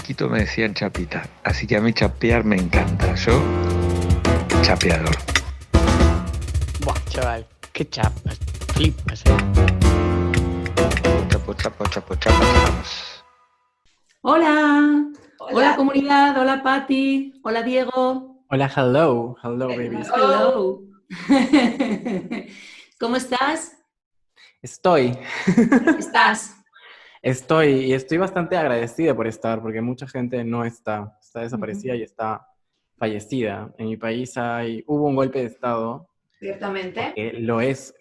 chiquito me decían chapita, así que a mí chapear me encanta. Yo, chapeador. Buah, chaval, qué chapas, flipas, Chapo, chapo, chapo, chapo, chapamos. Hola, Hola. hola comunidad, hola Pati, hola Diego. Hola, hello babies. Hello. ¿Cómo estás? Estoy ¿Estás? y estoy bastante agradecida por estar, porque mucha gente no está desaparecida y está fallecida. En mi país hubo un golpe de Estado, Ciertamente.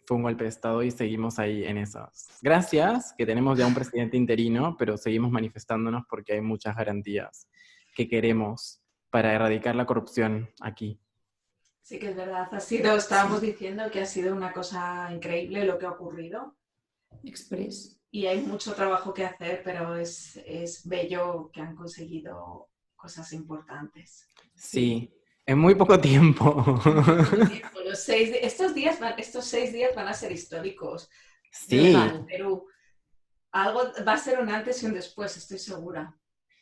fue un golpe de Estado y seguimos ahí en esas. Gracias, que tenemos ya un presidente interino, pero seguimos manifestándonos porque hay muchas garantías que queremos para erradicar la corrupción aquí. Sí que es verdad, estábamos diciendo que ha sido una cosa increíble lo que ha ocurrido Express. y hay mucho trabajo que hacer, pero es bello que han conseguido cosas importantes. Sí, en muy poco tiempo. Estos 6 días van a ser históricos. Sí. En Perú. Algo va a ser un antes y un después, estoy segura.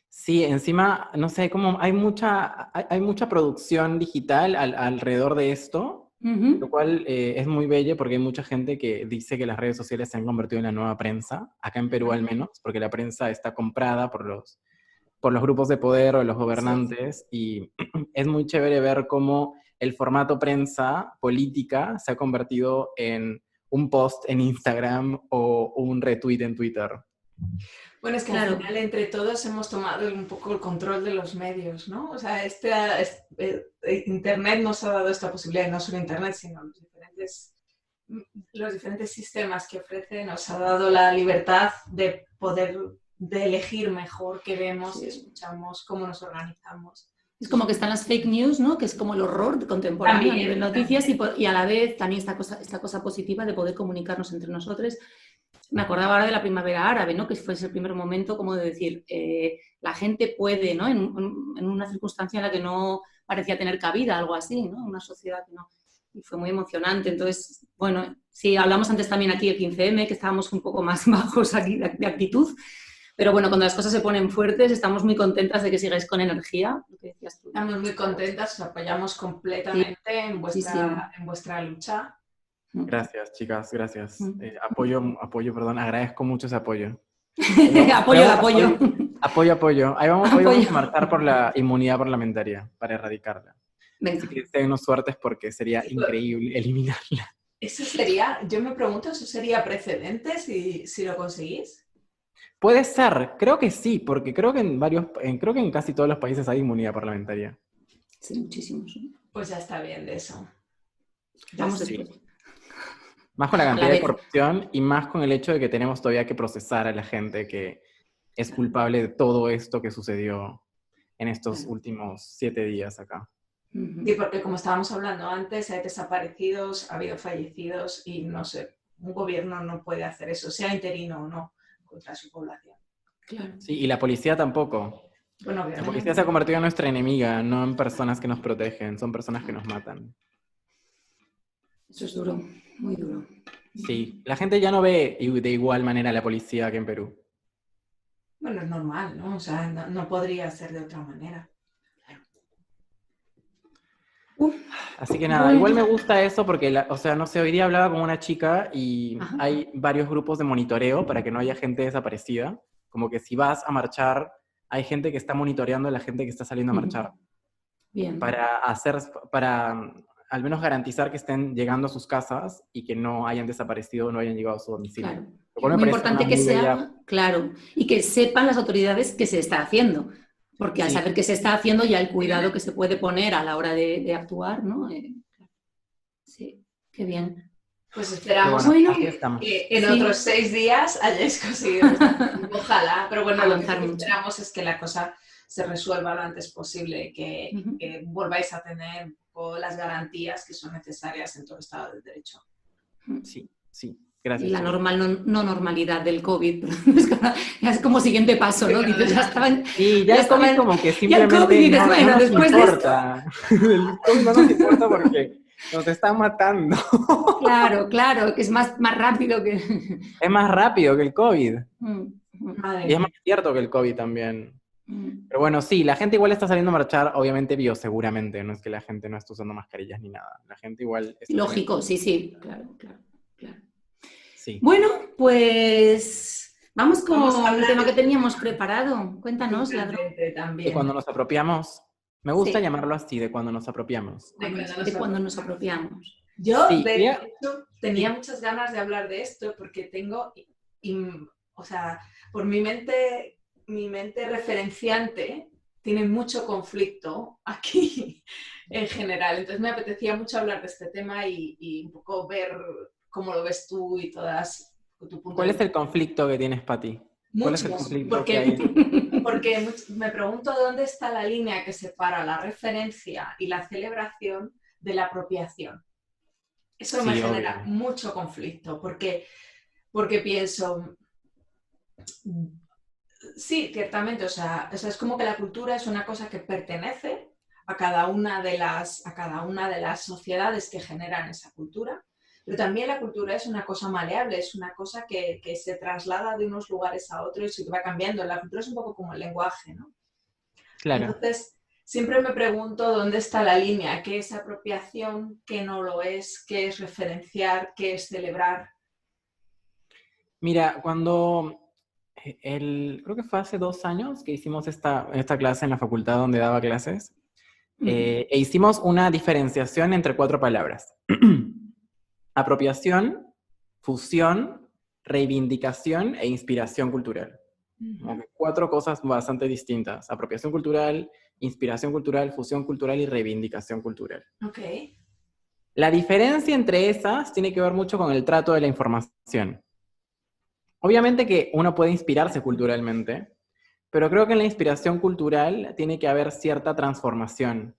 Sí, encima, no sé, como hay mucha producción digital alrededor de esto, lo cual es muy bello porque hay mucha gente que dice que las redes sociales se han convertido en la nueva prensa, acá en Perú al menos, porque la prensa está comprada por los grupos de poder o los gobernantes, y es muy chévere ver cómo el formato prensa política se ha convertido en un post en Instagram o un retweet en Twitter. Bueno, es que al final entre todos hemos tomado un poco el control de los medios, ¿no? O sea, Internet nos ha dado esta posibilidad, y no solo Internet, sino los diferentes sistemas que ofrece, nos ha dado la libertad de poder elegir mejor qué vemos, qué escuchamos, cómo nos organizamos. Es como que están las fake news, ¿no? Que es como el horror contemporáneo a nivel noticias y a la vez también esta cosa positiva de poder comunicarnos entre nosotros. Me acordaba ahora de la primavera árabe, ¿no? Que fue ese primer momento como de decir, la gente puede, ¿no? En una circunstancia en la que no parecía tener cabida, algo así, ¿no? Una sociedad que no. Y fue muy emocionante. Entonces, bueno, sí, hablamos antes también aquí del 15M, que estábamos un poco más bajos aquí de actitud. Pero bueno, cuando las cosas se ponen fuertes, estamos muy contentas de que sigáis con energía. Lo que decías tú. Estamos muy contentas, os apoyamos completamente en vuestra lucha. Gracias, chicas, gracias. Perdón, agradezco mucho ese apoyo. Apoyo. Hoy vamos a marchar por la inmunidad parlamentaria, para erradicarla. Venga. Así que tengan suertes porque sería increíble eliminarla. Eso sería, yo me pregunto, ¿eso sería precedente si lo conseguís? Puede ser, creo que sí, porque creo que en casi todos los países hay inmunidad parlamentaria. Sí, muchísimos. Pues ya está bien de eso. Vamos después. Más con la cantidad de corrupción y más con el hecho de que tenemos todavía que procesar a la gente que es culpable de todo esto que sucedió en estos últimos 7 días acá. Sí, porque como estábamos hablando antes, hay desaparecidos, ha habido fallecidos y no sé, un gobierno no puede hacer eso, sea interino o no, contra su población. Claro. Sí, y la policía tampoco. Bueno, la policía se ha convertido en nuestra enemiga, no en personas que nos protegen, son personas que nos matan. Eso es duro, muy duro. Sí, la gente ya no ve de igual manera a la policía que en Perú. Bueno, es normal, ¿no? O sea, no podría ser de otra manera. Así que nada, igual me gusta eso porque, no sé, hoy día hablaba con una chica y hay varios grupos de monitoreo para que no haya gente desaparecida. Como que si vas a marchar, hay gente que está monitoreando a la gente que está saliendo a marchar. Bien. Para al menos garantizar que estén llegando a sus casas y que no hayan desaparecido o no hayan llegado a su domicilio. Claro. Es muy importante que sea, claro, y que sepan las autoridades que se está haciendo. Porque al saber que se está haciendo ya el cuidado que se puede poner a la hora de actuar, ¿no? Sí, qué bien. Pues esperamos que en otros 6 días hayáis conseguido. Ojalá, pero bueno, lo que esperamos es que la cosa se resuelva lo antes posible, que volváis a tener las garantías que son necesarias en todo Estado de Derecho. Sí. Gracias. Y la no normalidad del COVID, es como siguiente paso, ¿no? Dices, ya estaban... Sí, ya estaban como que simplemente COVID, dices, no nos después importa. El COVID no nos importa porque nos están matando. Claro, que es más rápido que... Es más rápido que el COVID. Madre y es más cierto que el COVID también. Pero bueno, sí, la gente igual está saliendo a marchar, obviamente bioseguramente, no es que la gente no esté usando mascarillas ni nada. La gente igual... Lógico, sí, claro. Sí. Bueno, pues vamos con el tema que teníamos preparado. Cuéntanos, Ladrón. De cuando nos apropiamos. Me gusta llamarlo así, de cuando nos apropiamos. De cuando nos apropiamos. Yo, de hecho, tenía muchas ganas de hablar de esto porque tengo, o sea, por mi mente referenciante tiene mucho conflicto aquí en general. Entonces me apetecía mucho hablar de este tema y un poco ver cómo lo ves tú y todas tu punto de vista. ¿Cuál es el conflicto que tienes, Pati? ¿Cuál es el conflicto que hay? Porque me pregunto dónde está la línea que separa la referencia y la celebración de la apropiación. Eso me genera mucho conflicto, porque pienso, sí, ciertamente, o sea, es como que la cultura es una cosa que pertenece a cada una de las sociedades que generan esa cultura, pero también la cultura es una cosa maleable, es una cosa que se traslada de unos lugares a otros y que va cambiando. La cultura es un poco como el lenguaje, ¿no? Claro. Entonces, siempre me pregunto dónde está la línea, qué es apropiación, qué no lo es, qué es referenciar, qué es celebrar. Mira, cuando creo que fue hace 2 años que hicimos esta clase en la facultad donde daba clases, e hicimos una diferenciación entre 4 palabras. Apropiación, fusión, reivindicación e inspiración cultural. Como que 4 cosas bastante distintas. Apropiación cultural, inspiración cultural, fusión cultural y reivindicación cultural. Okay. La diferencia entre esas tiene que ver mucho con el trato de la información. Obviamente que uno puede inspirarse culturalmente, pero creo que en la inspiración cultural tiene que haber cierta transformación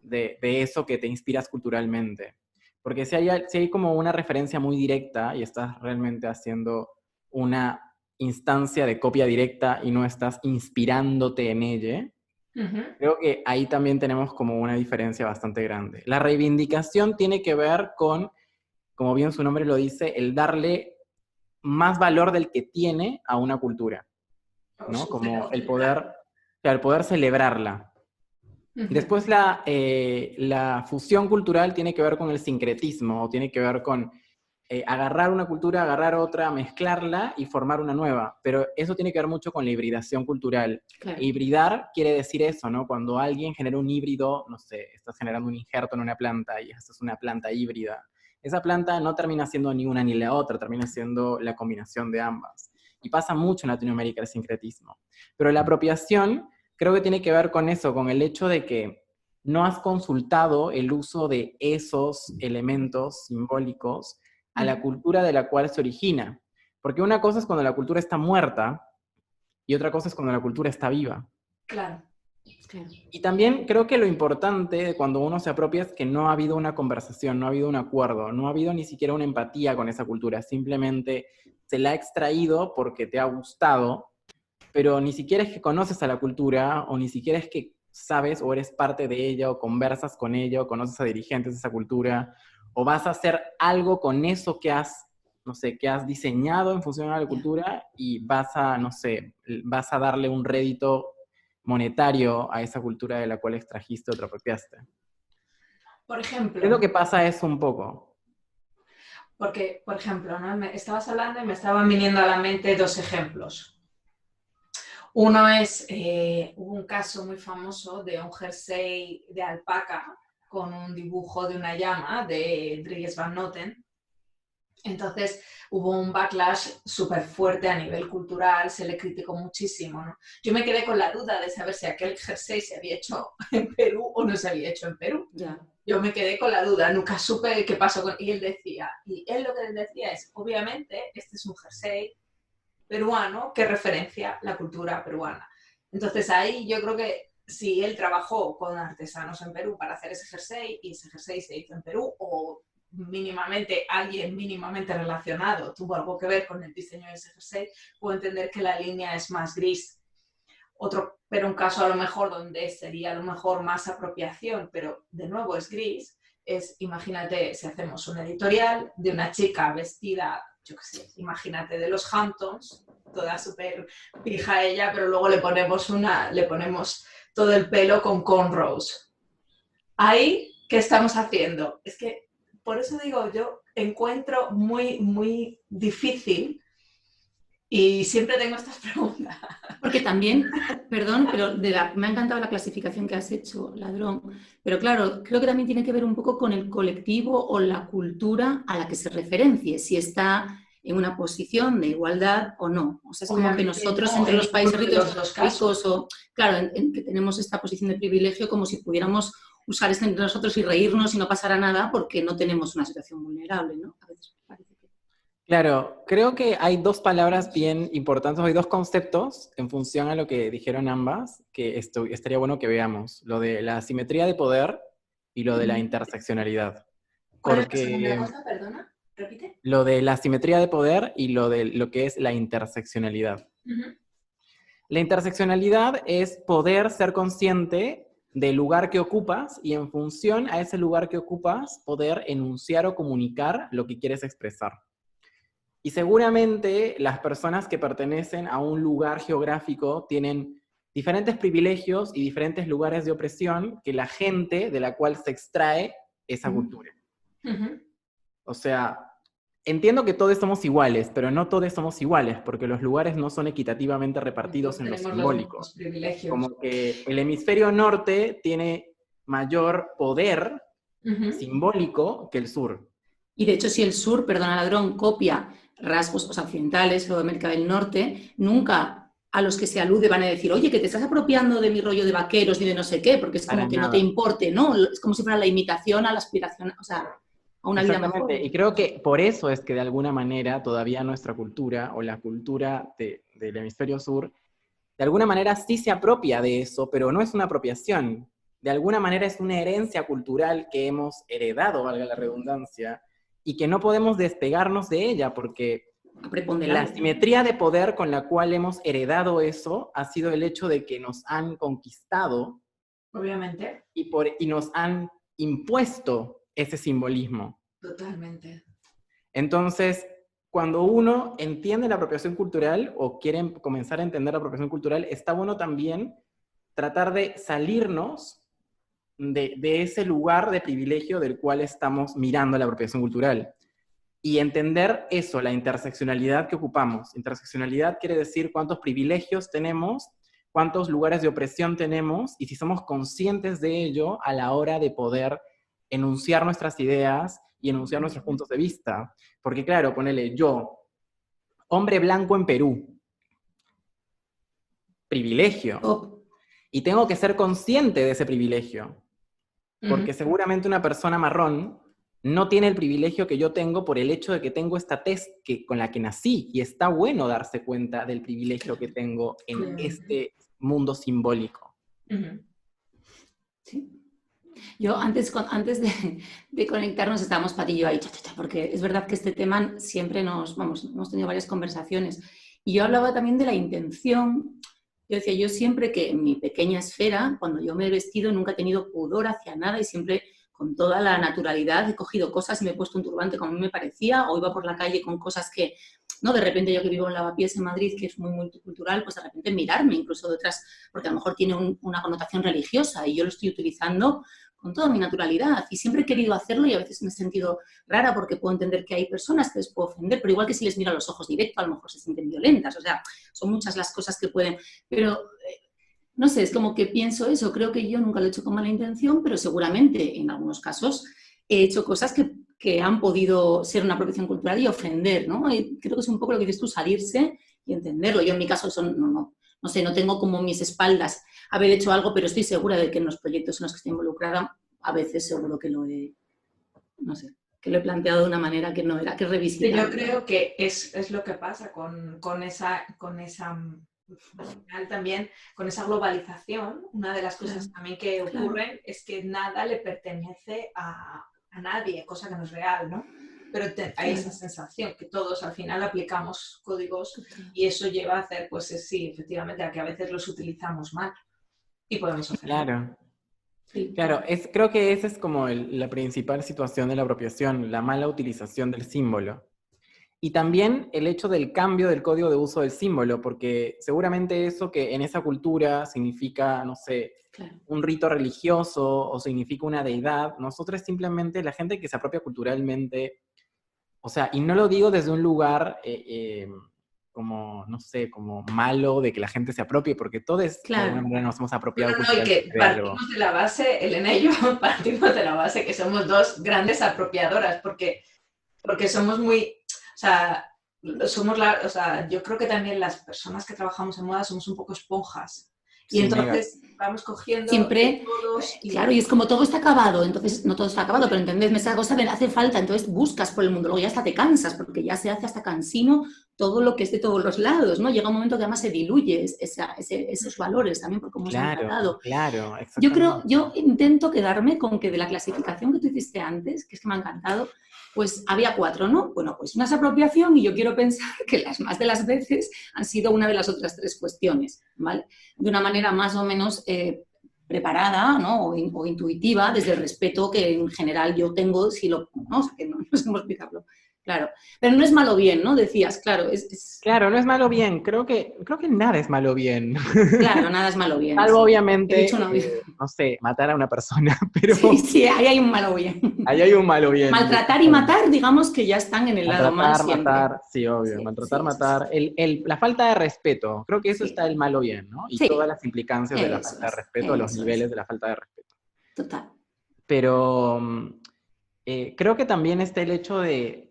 de eso que te inspiras culturalmente. Porque si hay como una referencia muy directa y estás realmente haciendo una instancia de copia directa y no estás inspirándote en ella, creo que ahí también tenemos como una diferencia bastante grande. La reivindicación tiene que ver con, como bien su nombre lo dice, el darle más valor del que tiene a una cultura, ¿no? Como el poder celebrarla. Después la fusión cultural tiene que ver con el sincretismo, o tiene que ver con agarrar una cultura, agarrar otra, mezclarla y formar una nueva. Pero eso tiene que ver mucho con la hibridación cultural. Claro. Hibridar quiere decir eso, ¿no? Cuando alguien genera un híbrido, no sé, estás generando un injerto en una planta y esta es una planta híbrida. Esa planta no termina siendo ni una ni la otra, termina siendo la combinación de ambas. Y pasa mucho en Latinoamérica el sincretismo. Pero la apropiación creo que tiene que ver con eso, con el hecho de que no has consultado el uso de esos elementos simbólicos a la cultura de la cual se origina. Porque una cosa es cuando la cultura está muerta y otra cosa es cuando la cultura está viva. Claro. Y también creo que lo importante cuando uno se apropia es que no ha habido una conversación, no ha habido un acuerdo, no ha habido ni siquiera una empatía con esa cultura, simplemente se la ha extraído porque te ha gustado, pero ni siquiera es que conoces a la cultura, o ni siquiera es que sabes o eres parte de ella, o conversas con ella, o conoces a dirigentes de esa cultura, o vas a hacer algo con eso que has, no sé, que has diseñado en función a la cultura y vas a, no sé, vas a darle un rédito monetario a esa cultura de la cual extrajiste o te apropiaste. Por ejemplo... Es lo que pasa eso un poco. Porque, por ejemplo, ¿no? Estabas hablando y me estaban viniendo a la mente 2 ejemplos. Uno es, hubo un caso muy famoso de un jersey de alpaca con un dibujo de una llama de Dries Van Noten. Entonces hubo un backlash súper fuerte a nivel cultural, se le criticó muchísimo, ¿no? Yo me quedé con la duda de saber si aquel jersey se había hecho en Perú o no se había hecho en Perú. Yeah. Yo me quedé con la duda, nunca supe qué pasó con... Y él lo que él decía es, obviamente, este es un jersey peruano que referencia la cultura peruana. Entonces ahí yo creo que si él trabajó con artesanos en Perú para hacer ese jersey y ese jersey se hizo en Perú, o mínimamente alguien mínimamente relacionado tuvo algo que ver con el diseño de ese jersey, puedo entender que la línea es más gris. Pero un caso a lo mejor donde sería a lo mejor más apropiación, pero de nuevo es gris, es, imagínate, si hacemos una editorial de una chica vestida, yo qué sé, imagínate de los Hamptons, toda súper pija ella, pero luego le ponemos todo el pelo con cornrows. Ahí, ¿qué estamos haciendo? Es que, por eso digo, yo encuentro muy, muy difícil y siempre tengo estas preguntas. Porque también, perdón, pero me ha encantado la clasificación que has hecho, Ladrón, pero claro, creo que también tiene que ver un poco con el colectivo o la cultura a la que se referencie, si está en una posición de igualdad o no. O sea, es como que nosotros entre los países ricos o, claro, en que tenemos esta posición de privilegio, como si pudiéramos usar esto entre nosotros y reírnos y no pasara nada porque no tenemos una situación vulnerable, ¿no? A veces parece que... Claro, creo que hay dos palabras bien importantes, hay dos conceptos en función a lo que dijeron ambas, que estaría bueno que veamos, lo de la asimetría de poder y lo de la interseccionalidad. ¿Cuál es la segunda cosa? Perdona, repite. Lo de la asimetría de poder y lo de lo que es la interseccionalidad. La interseccionalidad es poder ser consciente del lugar que ocupas y en función a ese lugar que ocupas poder enunciar o comunicar lo que quieres expresar. Y seguramente las personas que pertenecen a un lugar geográfico tienen diferentes privilegios y diferentes lugares de opresión que la gente de la cual se extrae esa cultura. O sea, entiendo que todos somos iguales, pero no todos somos iguales, porque los lugares no son equitativamente repartidos en lo simbólico. Como que el hemisferio norte tiene mayor poder simbólico que el sur. Y de hecho, si el sur, perdona, Ladrón, copia rasgos occidentales o de América del Norte, nunca a los que se alude van a decir, oye, que te estás apropiando de mi rollo de vaqueros ni de no sé qué, porque es como que no te importe, ¿no? Es como si fuera la imitación a la aspiración, o sea, a una vida mejor. Y creo que por eso es que de alguna manera todavía nuestra cultura, o la cultura del hemisferio sur, de alguna manera sí se apropia de eso, pero no es una apropiación. De alguna manera es una herencia cultural que hemos heredado, valga la redundancia, y que no podemos despegarnos de ella, porque la asimetría de poder con la cual hemos heredado eso ha sido el hecho de que nos han conquistado, obviamente, y nos han impuesto ese simbolismo. Totalmente. Entonces, cuando uno entiende la apropiación cultural, o quiere comenzar a entender la apropiación cultural, está bueno también tratar de salirnos de ese lugar de privilegio del cual estamos mirando la apropiación cultural. Y entender eso, la interseccionalidad que ocupamos. Interseccionalidad quiere decir cuántos privilegios tenemos, cuántos lugares de opresión tenemos, y si somos conscientes de ello a la hora de poder enunciar nuestras ideas y enunciar nuestros puntos de vista. Porque claro, ponele yo, hombre blanco en Perú, privilegio. Y tengo que ser consciente de ese privilegio. Porque seguramente una persona marrón no tiene el privilegio que yo tengo por el hecho de que tengo esta tez con la que nací, y está bueno darse cuenta del privilegio que tengo en este mundo simbólico. Sí. Yo antes de conectarnos estábamos Pati y yo ahí, porque es verdad que este tema siempre hemos tenido varias conversaciones, y yo hablaba también de la intención. Yo decía, yo siempre que en mi pequeña esfera, cuando yo me he vestido, nunca he tenido pudor hacia nada y siempre con toda la naturalidad he cogido cosas y me he puesto un turbante como a mí me parecía, o iba por la calle con cosas que, ¿no? De repente yo que vivo en Lavapiés, en Madrid, que es muy multicultural, pues de repente mirarme incluso de otras, porque a lo mejor tiene una connotación religiosa y yo lo estoy utilizando con toda mi naturalidad, y siempre he querido hacerlo y a veces me he sentido rara porque puedo entender que hay personas que les puedo ofender, pero igual que si les miro a los ojos directo a lo mejor se sienten violentas, o sea, son muchas las cosas que pueden, pero no sé, es como que pienso eso, creo que yo nunca lo he hecho con mala intención, pero seguramente en algunos casos he hecho cosas que han podido ser una apropiación cultural y ofender, ¿no? Y creo que es un poco lo que dices tú, salirse y entenderlo. Yo en mi caso no sé, no tengo como mis espaldas haber hecho algo, pero estoy segura de que en los proyectos en los que estoy involucrada, a veces seguro que lo he planteado de una manera que no era, que revisitable. Yo creo que es lo que pasa con esa también, con esa globalización. Una de las cosas también que ocurren es que nada le pertenece a nadie, cosa que no es real, ¿no? Pero hay esa sensación que todos al final aplicamos códigos y eso lleva a hacer, pues sí, efectivamente, a que a veces los utilizamos mal y podemos ofender. Claro. Sí. Claro, creo que esa es como la principal situación de la apropiación, la mala utilización del símbolo. Y también el hecho del cambio del código de uso del símbolo, porque seguramente eso que en esa cultura significa, no sé, claro, un rito religioso o significa una deidad, nosotros simplemente, la gente que se apropia culturalmente, o sea, y no lo digo desde un lugar como, no sé, como malo de que la gente se apropie, porque todos claro, de alguna manera nos hemos apropiado culturalmente. Y que partimos de la base, Elena y yo partimos de la base que somos dos grandes apropiadoras, porque somos muy, o sea, yo creo que también las personas que trabajamos en moda somos un poco esponjas. Y entonces vamos cogiendo siempre todos. Claro, y es como todo está acabado, entonces no todo está acabado, pero entendedme, esa cosa hace falta, entonces buscas por el mundo, luego ya hasta te cansas, porque ya se hace hasta cansino todo lo que es de todos los lados, ¿no? Llega un momento que además se diluye esos valores también por cómo se han tratado. Claro, exactamente. Yo intento quedarme con que de la clasificación que tú hiciste antes, que es que me ha encantado, pues había 4, ¿no? Bueno, pues una es apropiación y yo quiero pensar que las más de las veces han sido una de las otras 3 cuestiones, ¿vale? De una manera más o menos preparada, ¿no? O intuitiva, desde el respeto que en general yo tengo, ¿no? O sea, que no sé cómo explicarlo. Claro, pero no es malo bien, ¿no? Decías, claro, Claro, no es malo bien, creo que nada es malo bien. Claro, nada es malo bien. Salvo, sí, obviamente, no sé, matar a una persona, pero... Sí, ahí hay un malo bien. Ahí hay un malo bien. Maltratar y matar, digamos que ya están en el lado malo siempre. Matar, sí, obvio, sí, maltratar, matar. Sí. La falta de respeto, creo que eso está el malo bien, ¿no? Y todas las implicancias de la falta de respeto, los niveles de la falta de respeto. Total. Pero creo que también está el hecho de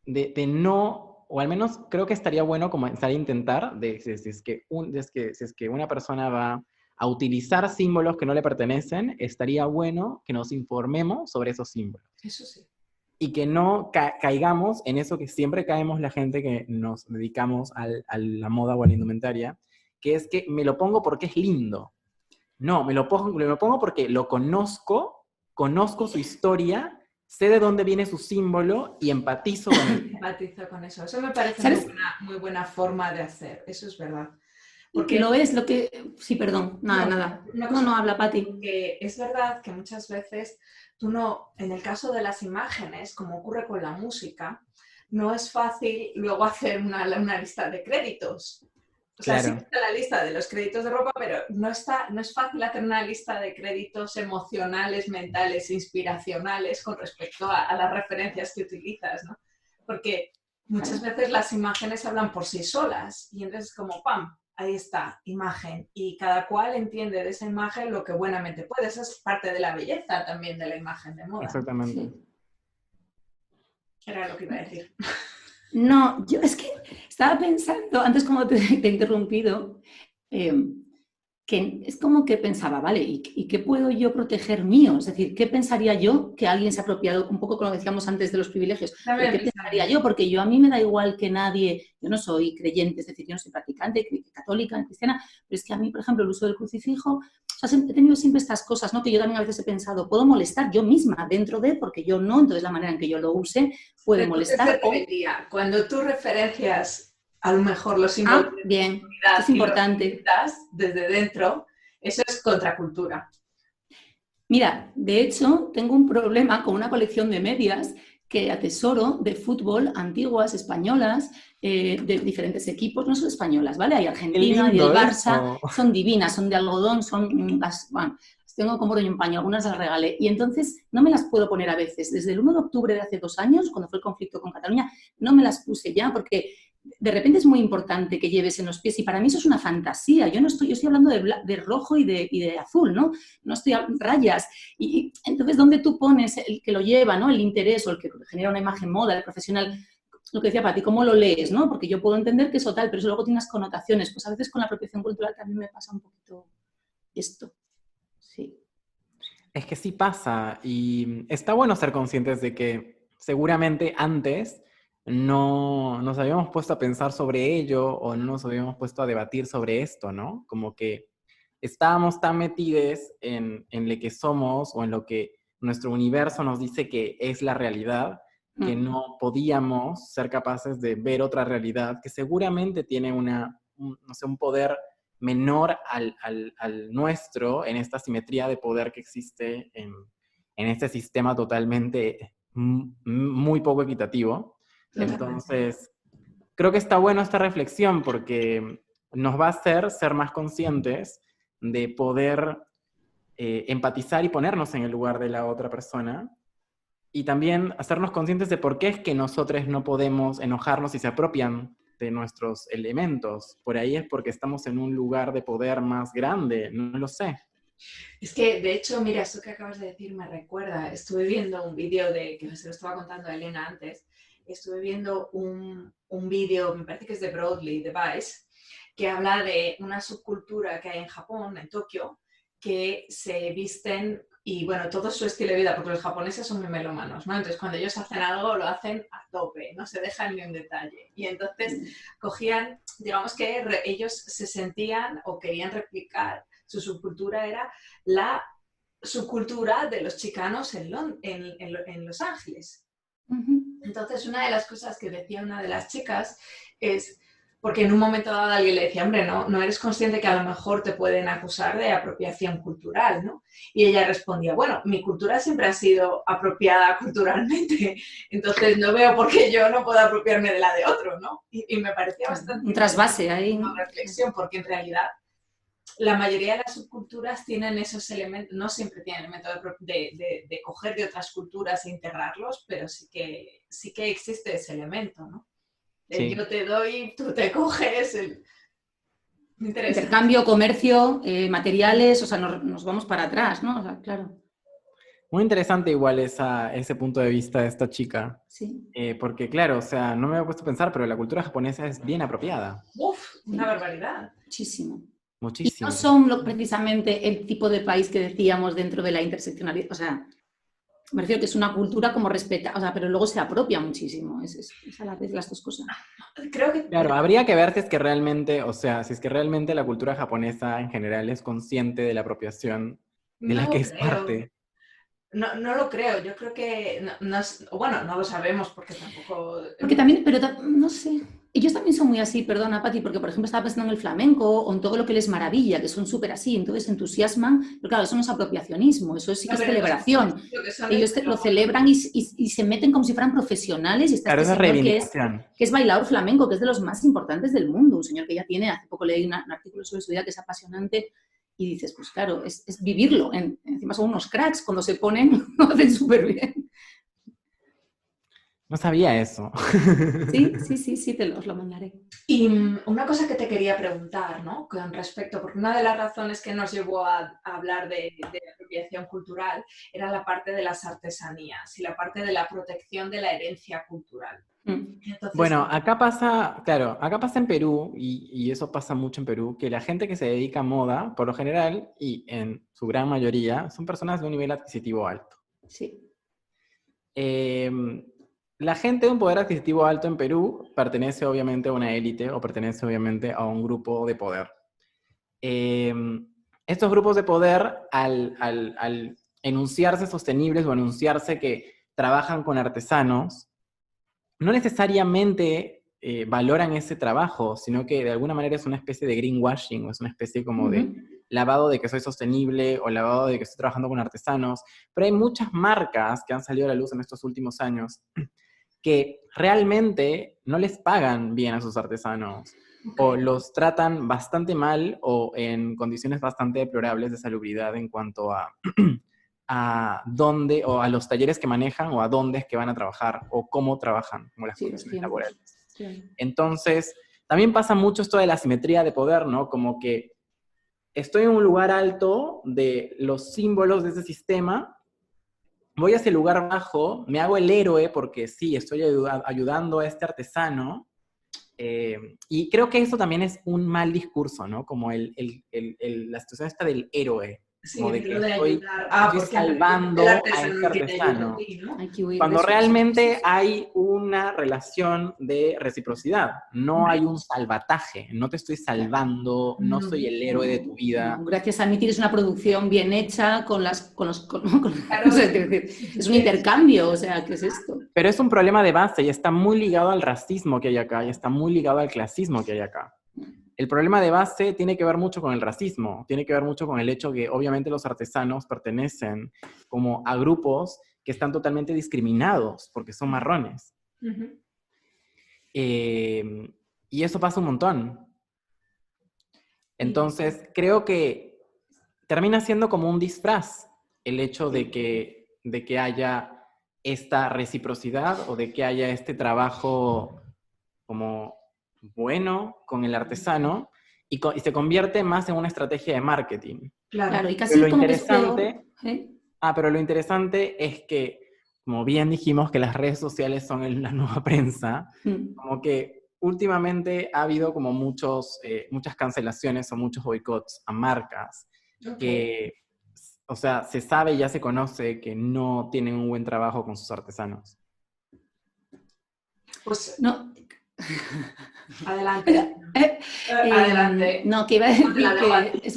no, o al menos creo que estaría bueno comenzar a intentar, si es que una persona va a utilizar símbolos que no le pertenecen, estaría bueno que nos informemos sobre esos símbolos. Eso sí. Y que no caigamos en eso que siempre caemos la gente que nos dedicamos a la moda o a la indumentaria, que es que me lo pongo porque es lindo. No, me lo pongo porque lo conozco su historia, sé de dónde viene su símbolo y empatizo con eso. Empatizo con eso. Eso me parece muy buena forma de hacer. Eso es verdad. Porque lo es lo que... Sí, perdón. Nada. No, habla, Pati. Porque es verdad que muchas veces tú no... En el caso de las imágenes, como ocurre con la música, no es fácil luego hacer una lista de créditos. O sea, claro, sí está la lista de los créditos de ropa, pero no es fácil hacer una lista de créditos emocionales, mentales, inspiracionales con respecto a las referencias que utilizas, ¿no? Porque muchas veces las imágenes hablan por sí solas y entonces como ¡pam! Ahí está, imagen. Y cada cual entiende de esa imagen lo que buenamente puede. Esa es parte de la belleza también de la imagen de moda. Exactamente. Sí. Era lo que iba a decir. No, yo es que estaba pensando, antes como te he interrumpido, que es como que pensaba, vale, ¿y qué puedo yo proteger mío? Es decir, ¿qué pensaría yo que alguien se ha apropiado, un poco como decíamos antes de los privilegios? ¿Qué pensaría yo? Porque a mí me da igual que nadie, yo no soy creyente, es decir, yo no soy practicante, católica, cristiana, pero es que a mí, por ejemplo, el uso del crucifijo, o sea, he tenido siempre estas cosas, ¿no? Que yo también a veces he pensado, puedo molestar yo misma dentro de, porque yo no, entonces la manera en que yo lo use puede molestar. Cuando tú referencias a lo mejor los símbolos bien, esto es importante. Desde dentro, eso es contracultura. Mira, de hecho, tengo un problema con una colección de medias que atesoro de fútbol antiguas, españolas, de diferentes equipos, no solo españolas, ¿vale? Hay Argentina y el Barça, son divinas, son de algodón, son las tengo como rollo en paño, algunas las regalé. Y entonces no me las puedo poner a veces. Desde el 1 de octubre de hace 2 años, cuando fue el conflicto con Cataluña, no me las puse ya porque de repente es muy importante que lleves en los pies y para mí eso es una fantasía. Yo estoy hablando de rojo y de azul, ¿no? No estoy a rayas. Y entonces, ¿dónde tú pones el que lo lleva, ¿no? El interés o el que genera una imagen moda, el profesional? Lo que decía Pati, ¿cómo lo lees, no? Porque yo puedo entender que eso tal, pero eso luego tiene unas connotaciones. Pues a veces con la apropiación cultural también me pasa un poquito esto. Sí. Es que sí pasa y está bueno ser conscientes de que seguramente antes no nos habíamos puesto a pensar sobre ello o no nos habíamos puesto a debatir sobre esto, ¿no? Como que estábamos tan metidos en lo que somos o en lo que nuestro universo nos dice que es la realidad, que no podíamos ser capaces de ver otra realidad que seguramente tiene un poder menor al nuestro en esta simetría de poder que existe en este sistema totalmente muy poco equitativo. Entonces, creo que está bueno esta reflexión porque nos va a hacer ser más conscientes de poder empatizar y ponernos en el lugar de la otra persona, y también hacernos conscientes de por qué es que nosotros no podemos enojarnos y se apropian de nuestros elementos. Por ahí es porque estamos en un lugar de poder más grande, no lo sé. Es que, de hecho, mira, esto que acabas de decir me recuerda, estuve viendo un vídeo que se lo estaba contando a Elena antes, estuve viendo un vídeo, me parece que es de Broadly, de Vice, que habla de una subcultura que hay en Japón, en Tokio, que se visten, y bueno, todo su estilo de vida, porque los japoneses son muy melómanos, ¿no? Entonces, cuando ellos hacen algo, lo hacen a tope, no se dejan ni un detalle. Y entonces cogían, digamos que ellos se sentían o querían replicar, su subcultura era la subcultura de los chicanos en Los Ángeles. Entonces, una de las cosas que decía una de las chicas es, porque en un momento dado alguien le decía, hombre, no eres consciente que a lo mejor te pueden acusar de apropiación cultural, ¿no? Y ella respondía, bueno, mi cultura siempre ha sido apropiada culturalmente, entonces no veo por qué yo no puedo apropiarme de la de otro, ¿no? Y me parecía bastante... Un trasvase ahí. Una reflexión, porque en realidad la mayoría de las subculturas tienen esos elementos, no siempre tienen el método de coger de otras culturas e integrarlos, pero sí que existe ese elemento, ¿no? Sí. Yo te doy, tú te coges. Intercambio, comercio, materiales, o sea, nos vamos para atrás, ¿no? O sea, claro. Muy interesante igual ese punto de vista de esta chica. Sí. Porque claro, o sea, no me había puesto a pensar, pero la cultura japonesa es bien apropiada. Uf, una barbaridad. Muchísimo. Muchísimo. Y no son precisamente el tipo de país que decíamos dentro de la interseccionalidad, o sea, me refiero que es una cultura como respeta, o sea, pero luego se apropia muchísimo, es a la vez las dos cosas. Creo que... Claro, habría que ver si es que realmente, o sea, si es que realmente la cultura japonesa en general es consciente de la apropiación de la que es parte. No lo creo, yo creo que, bueno, no lo sabemos porque tampoco... Porque también, pero no sé, ellos también son muy así, perdona Pati, porque por ejemplo estaba pensando en el flamenco o en todo lo que les maravilla, que son súper así, entonces entusiasman, pero claro, eso no es apropiacionismo, eso sí que es celebración. Ellos lo celebran y se meten como si fueran profesionales. Y está claro, este esa reivindicación. que es bailador flamenco, que es de los más importantes del mundo, un señor que ya tiene, hace poco leí un artículo sobre su vida que es apasionante. Y dices, pues claro, es vivirlo. Encima son unos cracks, cuando se ponen, lo hacen súper bien. No sabía eso. Sí, os lo mandaré. Y una cosa que te quería preguntar, ¿no? Con respecto, porque una de las razones que nos llevó a hablar de apropiación cultural era la parte de las artesanías y la parte de la protección de la herencia cultural. Entonces, bueno, acá pasa en Perú, y eso pasa mucho en Perú, que la gente que se dedica a moda, por lo general, y en su gran mayoría, son personas de un nivel adquisitivo alto. Sí. La gente de un poder adquisitivo alto en Perú pertenece obviamente a una élite o pertenece obviamente a un grupo de poder. Estos grupos de poder, al enunciarse sostenibles o anunciarse que trabajan con artesanos, no necesariamente valoran ese trabajo, sino que de alguna manera es una especie de greenwashing, o es una especie como de lavado de que soy sostenible o lavado de que estoy trabajando con artesanos. Pero hay muchas marcas que han salido a la luz en estos últimos años que realmente no les pagan bien a sus artesanos, o los tratan bastante mal o en condiciones bastante deplorables de salubridad en cuanto a dónde, o a los talleres que manejan, o a dónde es que van a trabajar, o cómo trabajan, como las condiciones laborales. Sí. Entonces, también pasa mucho esto de la asimetría de poder, ¿no? Como que estoy en un lugar alto de los símbolos de ese sistema, voy hacia el lugar bajo, me hago el héroe porque sí, estoy ayudando a este artesano, y creo que eso también es un mal discurso, ¿no? Como la situación esta del héroe. Sí, como de que estoy salvando a este artesano. Cuando realmente hay una relación de reciprocidad. No hay un salvataje. No te estoy salvando, no soy el héroe de tu vida. Gracias a mí tienes una producción bien hecha con los claro, es un intercambio, o sea, ¿qué es esto? Pero es un problema de base y está muy ligado al racismo que hay acá y está muy ligado al clasismo que hay acá. El problema de base tiene que ver mucho con el racismo, tiene que ver mucho con el hecho que obviamente los artesanos pertenecen como a grupos que están totalmente discriminados porque son marrones. Y eso pasa un montón. Entonces, creo que termina siendo como un disfraz el hecho de que haya esta reciprocidad o de que haya este trabajo como bueno con el artesano y se convierte más en una estrategia de marketing. Claro, y casi como que es peor, ¿eh? Pero lo interesante es que, como bien dijimos, que las redes sociales son la nueva prensa, como que últimamente ha habido como muchas cancelaciones o muchos boicots a marcas que, o sea, se sabe y ya se conoce que no tienen un buen trabajo con sus artesanos. Pues no. Adelante. Adelante. No, que iba a decir que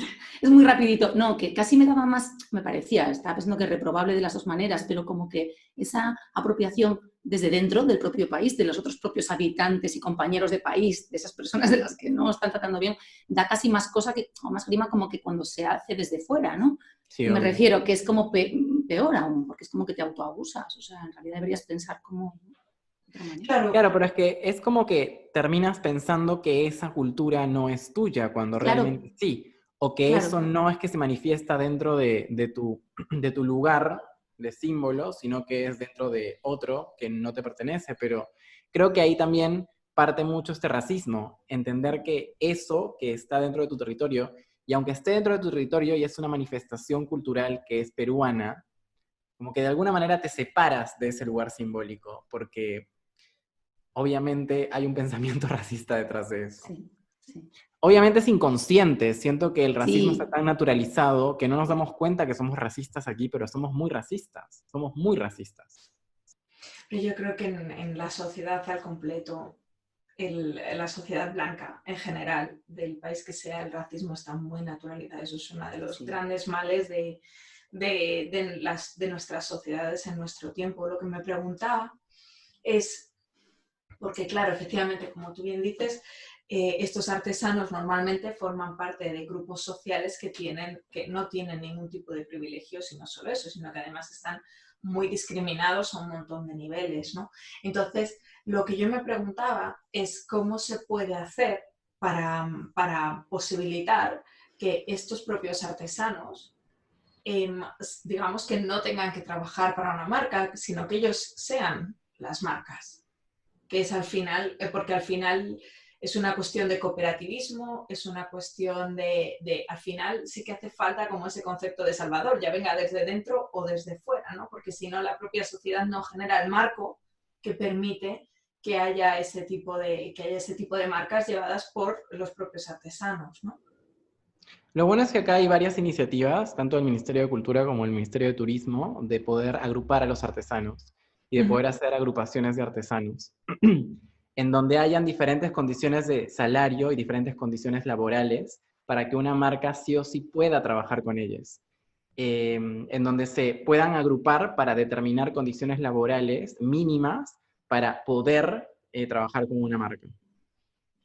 es muy rapidito. No, que casi me daba más, me parecía, estaba pensando que reprobable de las dos maneras, pero como que esa apropiación desde dentro del propio país, de los otros propios habitantes y compañeros de país, de esas personas de las que no están tratando bien, da casi más cosa o más grima como que cuando se hace desde fuera, ¿no? Sí, me refiero que es como peor aún, porque es como que te autoabusas. O sea, en realidad deberías pensar como... Claro, pero es que es como que terminas pensando que esa cultura no es tuya, cuando realmente sí. O que eso no es que se manifiesta dentro de tu lugar de símbolo, sino que es dentro de otro que no te pertenece. Pero creo que ahí también parte mucho este racismo. Entender que eso que está dentro de tu territorio, y aunque esté dentro de tu territorio y es una manifestación cultural que es peruana, como que de alguna manera te separas de ese lugar simbólico, porque obviamente hay un pensamiento racista detrás de eso. Sí. Obviamente es inconsciente, siento que el racismo está tan naturalizado que no nos damos cuenta que somos racistas aquí, pero somos muy racistas. Pero yo creo que en la sociedad al completo, la sociedad blanca en general, del país que sea, el racismo está muy naturalizado. Eso es uno de los grandes males de nuestras sociedades en nuestro tiempo. Lo que me preguntaba es, porque claro, efectivamente, como tú bien dices, estos artesanos normalmente forman parte de grupos sociales que no tienen ningún tipo de privilegios, y no solo eso, sino que además están muy discriminados a un montón de niveles, ¿no? Entonces, lo que yo me preguntaba es cómo se puede hacer para posibilitar que estos propios artesanos, digamos, que no tengan que trabajar para una marca, sino que ellos sean las marcas, que es al final, porque al final es una cuestión de cooperativismo, es una cuestión de al final sí que hace falta como ese concepto de salvador, ya venga desde dentro o desde fuera, ¿no? Porque si no, la propia sociedad no genera el marco que permite que haya ese tipo de marcas llevadas por los propios artesanos, ¿no? Lo bueno es que acá hay varias iniciativas, tanto del Ministerio de Cultura como el Ministerio de Turismo, de poder agrupar a los artesanos y de poder hacer agrupaciones de artesanos, en donde hayan diferentes condiciones de salario y diferentes condiciones laborales para que una marca sí o sí pueda trabajar con ellas. En donde se puedan agrupar para determinar condiciones laborales mínimas para poder trabajar con una marca.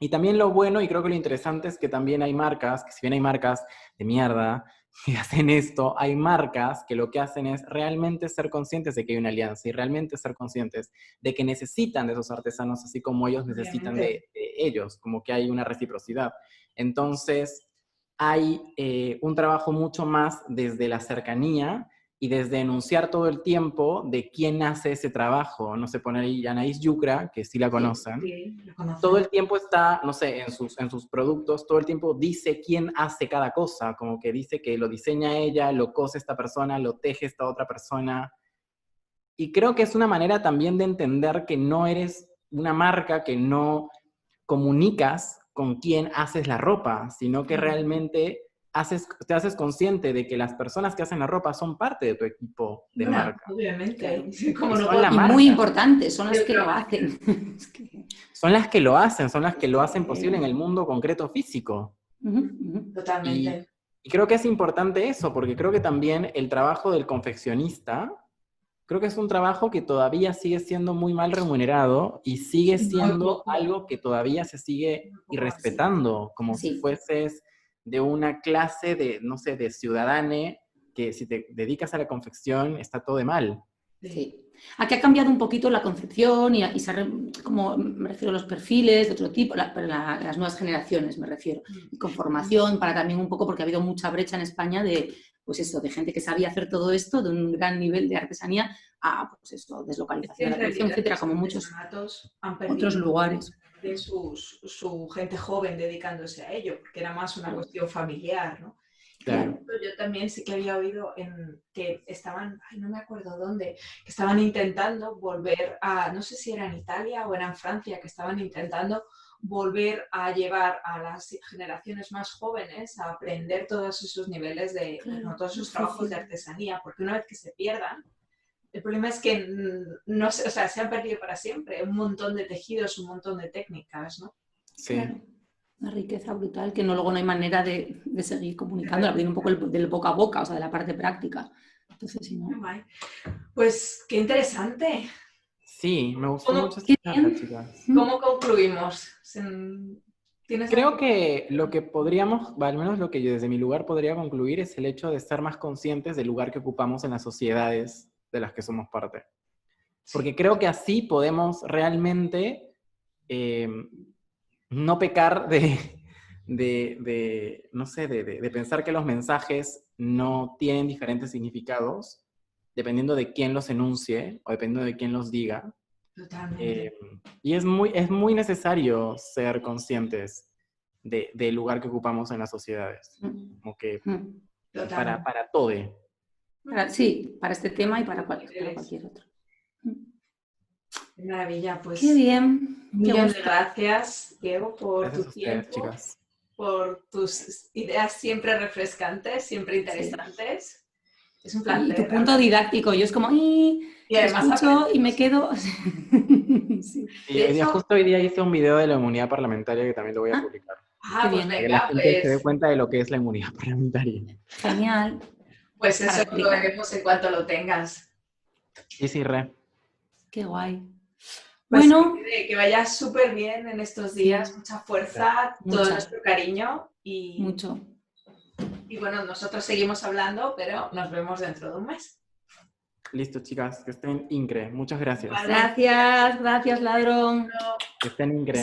Y también lo bueno, y creo que lo interesante es que también hay marcas, que si bien hay marcas de mierda que hacen esto, hay marcas que lo que hacen es realmente ser conscientes de que hay una alianza y realmente ser conscientes de que necesitan de esos artesanos así como ellos necesitan de ellos, como que hay una reciprocidad. Entonces, hay un trabajo mucho más desde la cercanía y desde enunciar todo el tiempo de quién hace ese trabajo. No sé, poner ahí Anaís Yucra, que sí la conocen. Sí, lo conocen. Todo el tiempo está, no sé, en sus productos, todo el tiempo dice quién hace cada cosa, como que dice que lo diseña ella, lo cose esta persona, lo teje esta otra persona. Y creo que es una manera también de entender que no eres una marca, que no comunicas con quién haces la ropa, sino que realmente te haces consciente de que las personas que hacen la ropa son parte de tu equipo de marca. Obviamente. Y muy importantes, son las que lo hacen. Son las que lo hacen, son las que lo hacen posible en el mundo concreto físico. Totalmente. Y creo que es importante eso, porque creo que también el trabajo del confeccionista, creo que es un trabajo que todavía sigue siendo muy mal remunerado y sigue siendo algo que todavía se sigue irrespetando, como si fueses de una clase de, no sé, de ciudadane, que si te dedicas a la confección está todo de mal. Sí. Aquí ha cambiado un poquito la concepción y se ha, como me refiero a los perfiles de otro tipo, las nuevas generaciones me refiero, y con formación para también un poco, porque ha habido mucha brecha en España de, pues eso, de gente que sabía hacer todo esto, de un gran nivel de artesanía, a, pues eso, deslocalización de la producción, etcétera, como muchos otros lugares. De su gente joven dedicándose a ello, porque era más una cuestión familiar, ¿no? Claro. Yo también sí que había oído que estaban, no me acuerdo dónde, que estaban intentando volver a, no sé si era en Italia o era en Francia, que estaban intentando volver a llevar a las generaciones más jóvenes a aprender todos esos niveles de, bueno, todos esos trabajos de artesanía, porque una vez que se pierdan, el problema es que no se, o sea, se han perdido para siempre un montón de tejidos, un montón de técnicas, ¿no? Sí. Claro. Una riqueza brutal que luego no hay manera de seguir comunicando, viene un poco del boca a boca, o sea, de la parte práctica. Entonces, si no... Pues qué interesante. Sí, me gustó mucho esta charla, chicas. ¿Cómo concluimos? Creo que lo que podríamos, al menos lo que yo desde mi lugar podría concluir, es el hecho de estar más conscientes del lugar que ocupamos en las sociedades de las que somos parte. Porque creo que así podemos realmente no pecar no sé, de pensar que los mensajes no tienen diferentes significados, dependiendo de quién los enuncie o dependiendo de quién los diga. Totalmente. Y es muy necesario ser conscientes del lugar que ocupamos en las sociedades. Como que para todo. Sí, para este tema y para cualquier otro. Qué maravilla, pues. Qué bien. Millones de gracias, Diego, por tu tiempo, chicas, por tus ideas siempre refrescantes, siempre interesantes. Sí. Es un placer. Y tu punto didáctico, yo es como, y además escucho y me quedo... Sí. Justo hoy día hice un video de la inmunidad parlamentaria que también lo voy a publicar. Pues venga, para que la gente se dé cuenta de lo que es la inmunidad parlamentaria. Genial. Pues eso lo veremos en cuanto lo tengas. Sí, re. Qué guay. Pues bueno, que vayas súper bien en estos días, mucha fuerza, todo nuestro cariño y mucho. Y bueno, nosotros seguimos hablando, pero nos vemos dentro de un mes. Listo, chicas, que estén incre. Muchas gracias. Gracias, ladrón. Que estén incre.